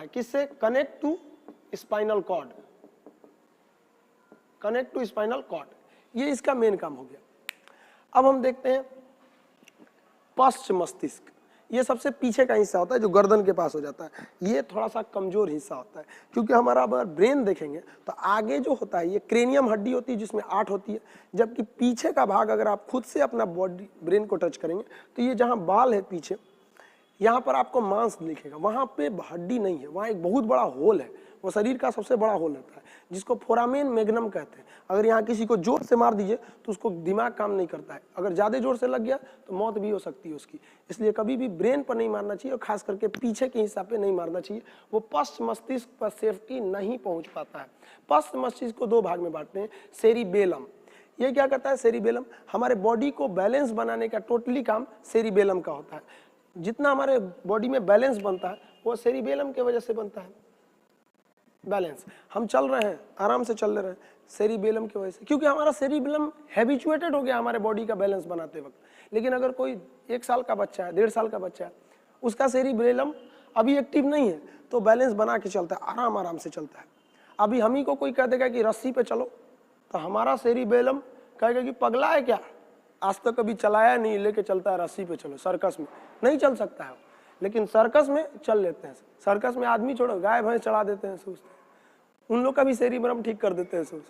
है, किससे? Connect to spinal cord, connect to spinal cord, ये इसका मेन काम हो गया। अब हम देखते हैं पश्च मस्तिष्क, ये सबसे पीछे का हिस्सा होता है जो गर्दन के पास हो जाता है, ये थोड़ा सा कमजोर हिस्सा होता है, क्योंकि हमारा अगर ब्रेन देखेंगे तो आगे जो होता है ये क्रेनियम हड्डी होती है जिसमें 8 होती है, जबकि पीछे का भाग अगर आप खुद से अपना बॉडी ब्रेन को टच करेंगे तो ये जहाँ बाल है पीछे, यहाँ पर आपको मांस दिखेगा, वहाँ पे हड्डी नहीं है, वहाँ एक बहुत बड़ा होल है, वो शरीर का सबसे बड़ा होल होता है जिसको फोरामेन मैग्नम कहते हैं। अगर यहाँ किसी को जोर से मार दीजिए तो उसको दिमाग काम नहीं करता है, अगर ज़्यादा जोर से लग गया तो मौत भी हो सकती है उसकी। इसलिए कभी भी ब्रेन पर नहीं मारना चाहिए और खास करके पीछे के हिस्सा पे नहीं मारना चाहिए, वो पश्च मस्तिष्क पर सेफ्टी नहीं पहुँच पाता है। पश्च मस्तिष्क को 2 भाग में बांटते हैं, सेरिबेलम, ये क्या करता है? सेरिबेलम हमारे बॉडी को बैलेंस बनाने का टोटली काम सेरिबेलम का होता है। जितना हमारे बॉडी में बैलेंस बनता है वो सेरिबेलम की वजह से बनता है। बैलेंस, हम चल रहे हैं, आराम से चल रहे हैं, सेरिबेलम की वजह से, क्योंकि हमारा सेरिबेलम हैबिचुएटेड हो गया हमारे बॉडी का बैलेंस बनाते वक्त। लेकिन अगर कोई 1 साल का बच्चा है, 1.5 साल का बच्चा है, उसका सेरिबेलम अभी एक्टिव नहीं है तो बैलेंस बना के चलता है, आराम आराम से चलता है। अभी हम ही को कोई कह देगा कि रस्सी पे चलो तो हमारा सेरिबेलम कहेगा कि पगला है क्या, आज तक कभी चलाया नहीं, लेके चलता है रस्सी पे चलो, सर्कस में नहीं चल सकता है, लेकिन सर्कस में चल लेते हैं। सर्कस में आदमी छोड़ो, गाय भैंस चढ़ा देते हैं सोचते हैं, उन लोग का भी सेरिबेलम ठीक कर देते हैं सोच।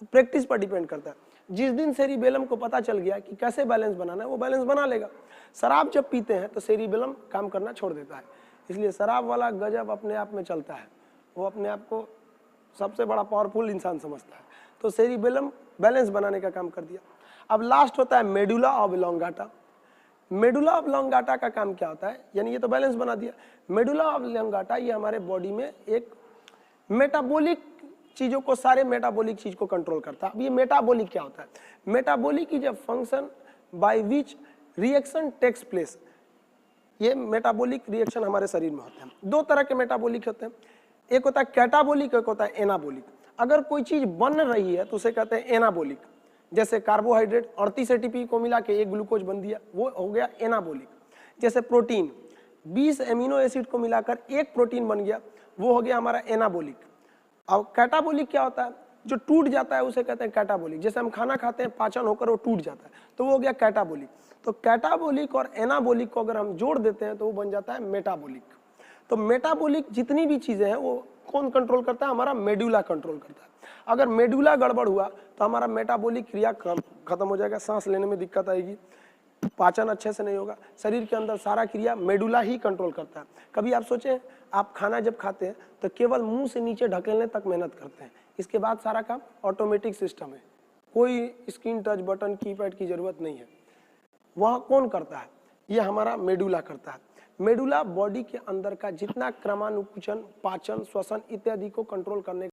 तो प्रैक्टिस पर डिपेंड करता है, जिस दिन सेरिबेलम को पता चल गया कि कैसे बैलेंस बनाना है वो बैलेंस बना लेगा। शराब जब पीते हैं तो सेरिबेलम काम करना छोड़ देता है, इसलिए शराब वाला गजब अपने आप में चलता है, वो अपने आप को सबसे बड़ा पावरफुल इंसान समझता है, तो सेरिबेलम बैलेंस बनाने का काम कर दिया। अब लास्ट होता है मेडुला ऑब्लोंगाटा। मेडुला ऑब्लोंगाटा का काम क्या होता है? यानी ये तो बैलेंस बना दिया, मेडुला ऑब्लोंगाटा ये हमारे बॉडी में एक मेटाबॉलिक चीजों को, सारे मेटाबॉलिक चीज को कंट्रोल करता है। अब ये मेटाबॉलिक क्या होता है? Metabolic is a function by which reaction takes place. ये मेटाबॉलिक रिएक्शन हमारे शरीर में होते हैं। 2 तरह के मेटाबॉलिक होते हैं, एक होता है कैटाबॉलिक, एक होता है एनाबॉलिक। अगर कोई चीज बन रही है तो उसे कहते हैं एनाबॉलिक, जैसे कार्बोहाइड्रेट 38 एटीपी को मिला के एक ग्लूकोज बन दिया, वो हो गया एनाबॉलिक। जैसे प्रोटीन 20 एमिनो एसिड को मिलाकर एक प्रोटीन बन गया, वो हो गया हमारा एनाबॉलिक। अब कैटाबॉलिक क्या होता है? जो टूट जाता है उसे कहते हैं कैटाबॉलिक। जैसे हम खाना खाते हैं, पाचन होकर वो टूट जाता है तो वो हो गया कैटाबॉलिक। तो कैटाबॉलिक और एनाबॉलिक को अगर हम जोड़ देते हैं तो वो बन जाता है मेटाबॉलिक। तो मेटाबॉलिक जितनी भी चीजें हैं वो कौन कंट्रोल करता है? हमारा मेडुला कंट्रोल करता है। अगर मेडुला गड़बड़ हुआ तो हमारा मेटाबॉलिक क्रिया खत्म हो जाएगा, सांस लेने में दिक्कत आएगी, पाचन अच्छे से नहीं होगा, शरीर के अंदर सारा क्रिया मेडुला ही कंट्रोल करता है। कभी आप सोचें, आप खाना जब खाते हैं तो केवल मुंह से नीचे ढकेलने तक मेहनत करते हैं, इसके बाद सारा काम ऑटोमेटिक सिस्टम है, कोई स्क्रीन टच बटन कीपैड की जरूरत नहीं है। वह कौन करता है? ये हमारा मेडुला करता है। मेडुला बॉडी के अंदर का जितना क्रमानुकुचन, पाचन, श्वसन इत्यादि को कंट्रोल करने